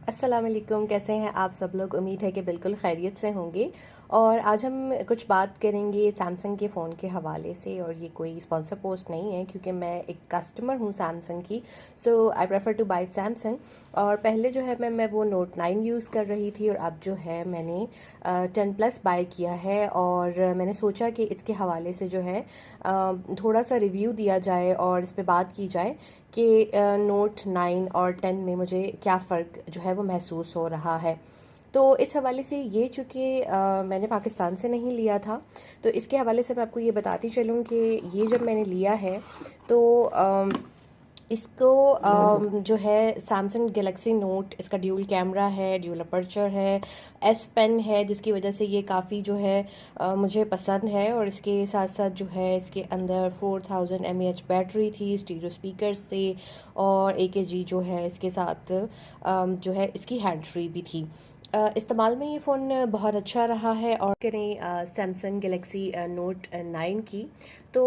अस्सलाम वालेकुम, कैसे हैं आप सब लोग। उम्मीद है कि बिल्कुल खैरियत से होंगे। और आज हम कुछ बात करेंगे सैमसंग के फ़ोन के हवाले से। और ये कोई स्पॉन्सर पोस्ट नहीं है क्योंकि मैं एक कस्टमर हूँ सैमसंग की। So I prefer to buy Samsung. और पहले जो है मैं वो नोट 9 यूज़ कर रही थी और अब जो है मैंने 10 प्लस बाय किया है। और मैंने सोचा कि इसके हवाले से जो है थोड़ा सा रिव्यू दिया जाए और इस पर बात की जाए कि नोट 9 और 10 में मुझे क्या फ़र्क जो है वो महसूस हो रहा है। तो इस हवाले से ये चूँकि मैंने पाकिस्तान से नहीं लिया था, तो इसके हवाले से मैं आपको ये बताती चलूँ कि ये जब मैंने लिया है तो इसको जो है सैमसंग गैलेक्सी नोट, इसका ड्यूल कैमरा है, ड्यूल अपर्चर है, एस पेन है, जिसकी वजह से ये काफ़ी जो है मुझे पसंद है। और इसके साथ साथ जो है इसके अंदर 4000 mAh बैटरी थी, स्टीरियो स्पीकर्स थे और AKG जो है इसके साथ जो है इसकी हैंड फ्री भी थी। इस्तेमाल में ये फ़ोन बहुत अच्छा रहा है। और करें सैमसंग गैलेक्सी नोट 9 की, तो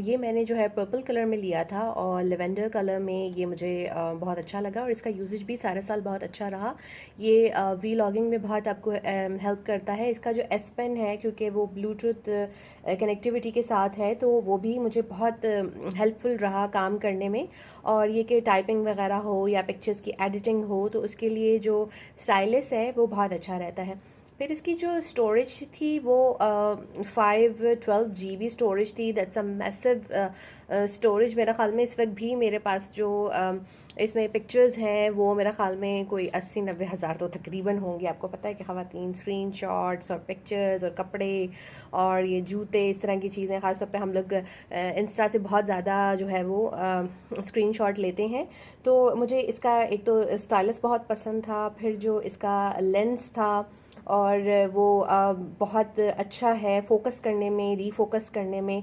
ये मैंने जो है पर्पल कलर में लिया था और लेवेंडर कलर में ये मुझे बहुत अच्छा लगा। और इसका यूजेज भी सारा साल बहुत अच्छा रहा। ये वी लॉगिंग में बहुत आपको हेल्प करता है। इसका जो एस पेन है, क्योंकि वो ब्लूटूथ कनेक्टिविटी के साथ है, तो वो भी मुझे बहुत हेल्पफुल रहा काम करने में। और ये कि टाइपिंग वगैरह हो या पिक्चर्स की एडिटिंग हो, तो उसके लिए जो स्टाइलिस है वो बहुत अच्छा रहता है। फिर इसकी जो स्टोरेज थी वो 512 GB स्टोरेज थी। That's a massive storage. मेरा ख्याल में इस वक्त भी मेरे पास जो इसमें पिक्चर्स हैं वो मेरा ख्याल में कोई 80-90 हज़ार तो तकरीबन होंगे। आपको पता है कि ख़वातीन स्क्रीन शॉट्स और पिक्चर्स और कपड़े और ये जूते, इस तरह की चीज़ें, ख़ासतौर पे हम लोग इंस्टा से बहुत ज़्यादा जो है वो स्क्रीन शॉट लेते हैं। तो मुझे इसका एक तो स्टाइलिस बहुत पसंद था, फिर जो इसका लेंस था और वो बहुत अच्छा है फोकस करने में, रीफोकस करने में।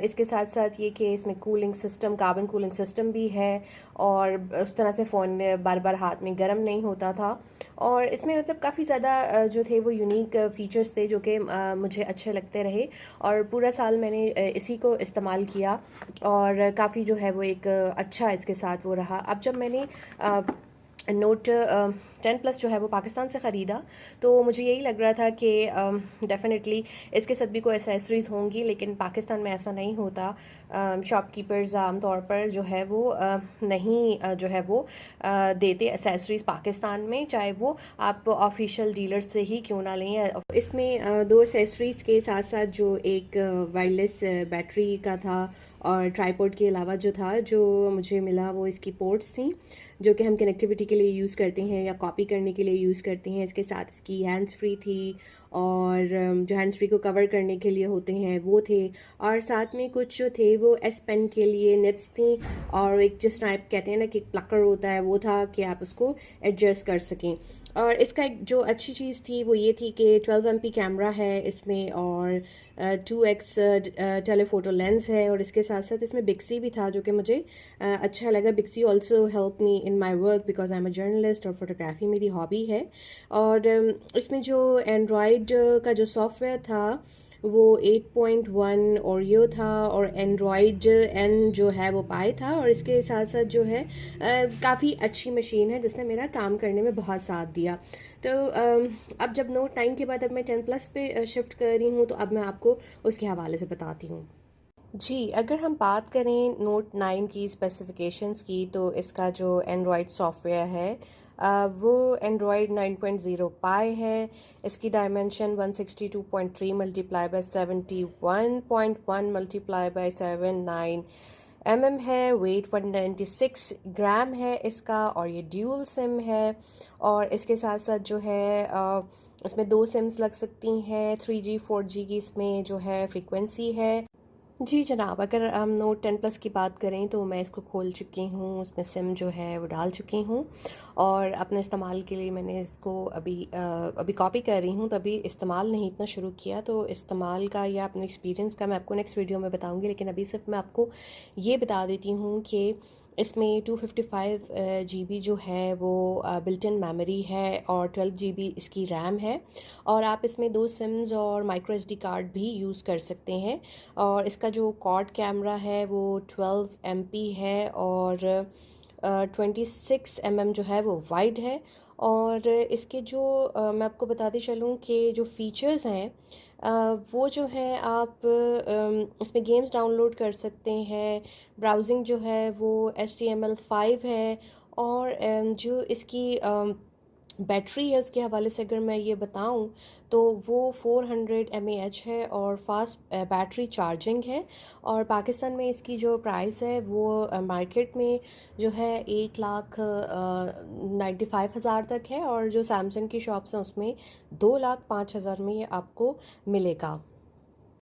इसके साथ साथ ये कि इसमें cooling system, carbon cooling system भी है और उस तरह से फ़ोन बार बार हाथ में गर्म नहीं होता था। और इसमें मतलब काफ़ी ज़्यादा जो थे वो यूनिक फ़ीचर्स थे जो कि मुझे अच्छे लगते रहे। और पूरा साल मैंने इसी को इस्तेमाल किया और काफ़ी जो है वो एक अच्छा इसके साथ वो रहा। अब जब मैंने नोट 10 प्लस जो है वो पाकिस्तान से ख़रीदा, तो मुझे यही लग रहा था कि डेफ़िनेटली इसके साथ भी कोई एसेसरीज़ होंगी, लेकिन पाकिस्तान में ऐसा नहीं होता। शॉपकीपर्स आम तौर पर जो है वो नहीं जो है वो देते एसेसरीज़ पाकिस्तान में, चाहे वो आप ऑफिशियल डीलर से ही क्यों ना लें। इसमें दो एसेसरीज़ के साथ साथ जो एक वायरलेस बैटरी का था और ट्राईपोड के अलावा जो था जो मुझे मिला वो इसकी पोर्ट्स थी, जो कि हम कनेक्टिविटी के लिए यूज़ करते हैं या कॉपी करने के लिए यूज़ करते हैं। इसके साथ इसकी हैंड्स फ्री थी और जो हैंड्स फ्री को कवर करने के लिए होते हैं वो थे। और साथ में कुछ जो थे वो एस पेन के लिए निब्स थी और एक जिस टाइप कहते हैं ना कि प्लकर होता है, वो था कि आप उसको एडजस्ट कर सकें। और इसका एक जो अच्छी चीज़ थी वो ये थी कि 12 MP कैमरा है इसमें और 2x टेलीफोटो लेंस है। और इसके साथ साथ इसमें बिक्सी भी था जो कि मुझे अच्छा लगा। Bixby also help me in my work because I am a journalist और फोटोग्राफी मेरी हॉबी है। और इसमें जो एंड्रॉयड का जो सॉफ्टवेयर था वो 8.1 ओरियो था और एंड्रॉयड एन जो है वो पाई था। और इसके साथ साथ जो है काफ़ी अच्छी मशीन है जिसने मेरा काम करने में बहुत साथ दिया। तो अब जब नोट 9 के बाद अब मैं 10 प्लस पे शिफ्ट कर रही हूँ, तो अब मैं आपको उसके हवाले से बताती हूँ। जी, अगर हम बात करें नोट 9 की स्पेसिफ़िकेशंस की, तो इसका जो एंड्रॉयड सॉफ्टवेयर है वो एंड्रॉयड 9.0 पाई है। इसकी dimension 162.3 multiply by 71.1 multiply by 79 है। वेट 196 ग्राम है इसका और ये ड्यूल सिम है। और इसके साथ साथ जो है इसमें दो सिम्स लग सकती हैं। 3G 4G की इसमें जो है फ्रीक्वेंसी है। जी जनाब, अगर हम नोट 10 प्लस की बात करें तो मैं इसको खोल चुकी हूँ, उसमें सिम जो है वो डाल चुकी हूँ और अपने इस्तेमाल के लिए मैंने इसको अभी कॉपी कर रही हूँ, तो अभी इस्तेमाल नहीं इतना शुरू किया। तो इस्तेमाल का या अपने एक्सपीरियंस का मैं आपको नेक्स्ट वीडियो में बताऊँगी, लेकिन अभी सिर्फ मैं आपको ये बता देती हूँ कि इसमें 255 GB जो है वो बिल्ट इन मेमोरी है और 12 GB इसकी रैम है। और आप इसमें दो सिम्स और माइक्रो SD कार्ड भी यूज़ कर सकते हैं। और इसका जो क्वाड कैमरा है वो 12 MP है और 26 mm जो है वो वाइड है। और इसके जो मैं आपको बताती चलूँ कि जो फ़ीचर्स हैं वो जो है आप इसमें गेम्स डाउनलोड कर सकते हैं। ब्राउज़िंग जो है वो HTML5 है। और जो इसकी बैटरी है उसके हवाले से अगर मैं ये बताऊं तो वो 400 mAh है और फास्ट बैटरी चार्जिंग है। और पाकिस्तान में इसकी जो प्राइस है वो मार्केट में जो है 1,95,000 तक है, और जो सैमसंग की शॉप्स हैं उसमें 2,05,000 में ये आपको मिलेगा।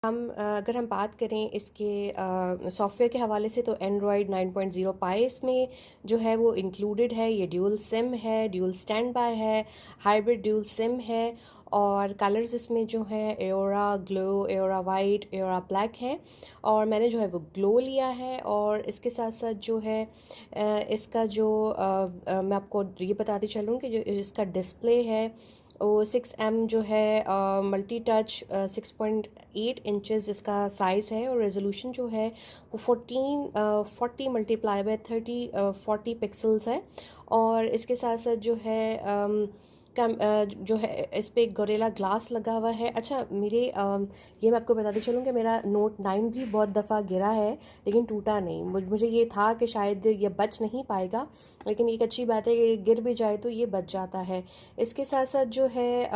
अगर हम बात करें इसके सॉफ्टवेयर के हवाले से तो एंड्रॉयड 9.0 पाई इसमें जो है वो इंक्लूडेड है। ये ड्यूल सिम है, ड्यूल स्टैंड बाय है, हाइब्रिड ड्यूल सिम है। और कलर्स इसमें जो है एओरा ग्लो, एओरा वाइट, एओरा ब्लैक है। और मैंने जो है वो ग्लो लिया है। और इसके साथ साथ जो है इसका जो मैं आपको ये बताती चलूँ कि जो इसका डिस्प्ले है वो 6M जो है मल्टी टच 6.8 इंचज़ इसका साइज़ है। और रेजोल्यूशन जो है वो 40 मल्टीप्लाई बाय 40 पिक्सल्स है। और इसके साथ साथ जो है जो है इस पर गोरेला ग्लास लगा हुआ है। अच्छा ये मैं आपको बताती चलूँ कि मेरा नोट 9 भी बहुत दफ़ा गिरा है लेकिन टूटा नहीं। मुझे ये था कि शायद ये बच नहीं पाएगा, लेकिन एक अच्छी बात है कि ये गिर भी जाए तो ये बच जाता है। इसके साथ साथ जो है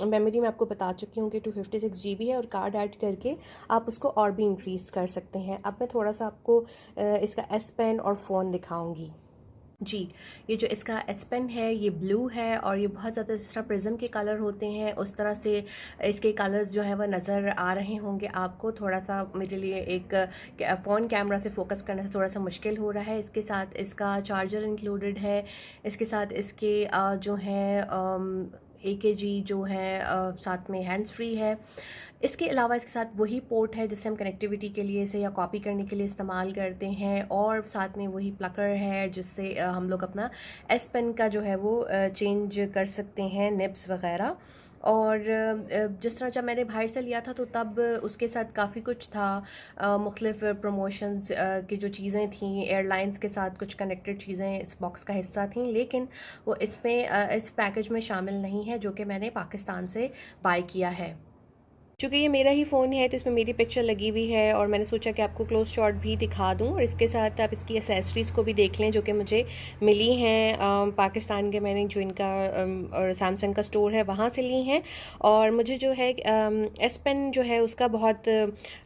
मेमोरी मैं आपको बता चुकी हूँ कि 256 GB है, और कार्ड ऐड करके आप उसको और भी इंक्रीज़ कर सकते हैं। अब मैं थोड़ा सा आपको इसका S Pen और फ़ोन दिखाऊँगी। जी, ये जो इसका S Pen है ये ब्लू है, और ये बहुत ज़्यादा जिस तरह प्रिज्म के कलर होते हैं उस तरह से इसके कलर्स जो हैं वह नज़र आ रहे होंगे आपको। थोड़ा सा मेरे लिए एक फ़ोन कैमरा से फोकस करने से थोड़ा सा मुश्किल हो रहा है। इसके साथ इसका चार्जर इंक्लूडेड है। इसके साथ इसके जो है AKG जो है साथ में हैंड्स फ्री है। इसके अलावा इसके साथ वही पोर्ट है जिससे हम कनेक्टिविटी के लिए इसे या कॉपी करने के लिए इस्तेमाल करते हैं, और साथ में वही प्लकर है जिससे हम लोग अपना S Pen का जो है वो चेंज कर सकते हैं, निब्स वगैरह। और जिस तरह जब मैंने बाहर से लिया था तो तब उसके साथ काफ़ी कुछ था, मुख्तलिफ प्रमोशंस की जो चीज़ें थीं, एयरलाइंस के साथ कुछ कनेक्टेड चीज़ें इस बॉक्स का हिस्सा थीं, लेकिन वो इसमें इस पैकेज में शामिल नहीं है जो कि मैंने पाकिस्तान से बाय किया है। चूँकि ये मेरा ही फ़ोन है तो इसमें मेरी पिक्चर लगी हुई है, और मैंने सोचा कि आपको क्लोज शॉट भी दिखा दूँ, और इसके साथ आप इसकी एसेसरीज़ को भी देख लें जो कि मुझे मिली हैं पाकिस्तान के, मैंने जो इनका और सैमसंग का स्टोर है वहाँ से ली हैं। और मुझे जो है S Pen जो है उसका बहुत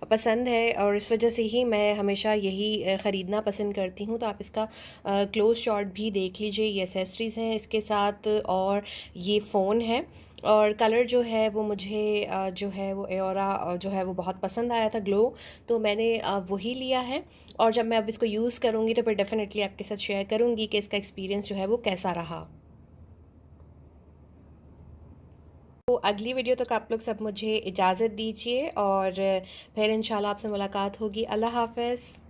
पसंद है, और इस वजह से ही मैं हमेशा यही ख़रीदना पसंद करती हूँ। तो आप इसका क्लोज शॉट भी देख लीजिए। ये एसेसरीज़ हैं इसके साथ, और ये फ़ोन है। और कलर जो है वो मुझे जो है वो एओरा जो है वो बहुत पसंद आया था, ग्लो, तो मैंने वही लिया है। और जब मैं अब इसको यूज़ करूँगी तो फिर डेफिनेटली आपके साथ शेयर करूँगी कि इसका एक्सपीरियंस जो है वो कैसा रहा। तो अगली वीडियो तक आप लोग सब मुझे इजाज़त दीजिए, और फिर इंशाल्लाह आपसे मुलाकात होगी। अल्लाह हाफ़िज़।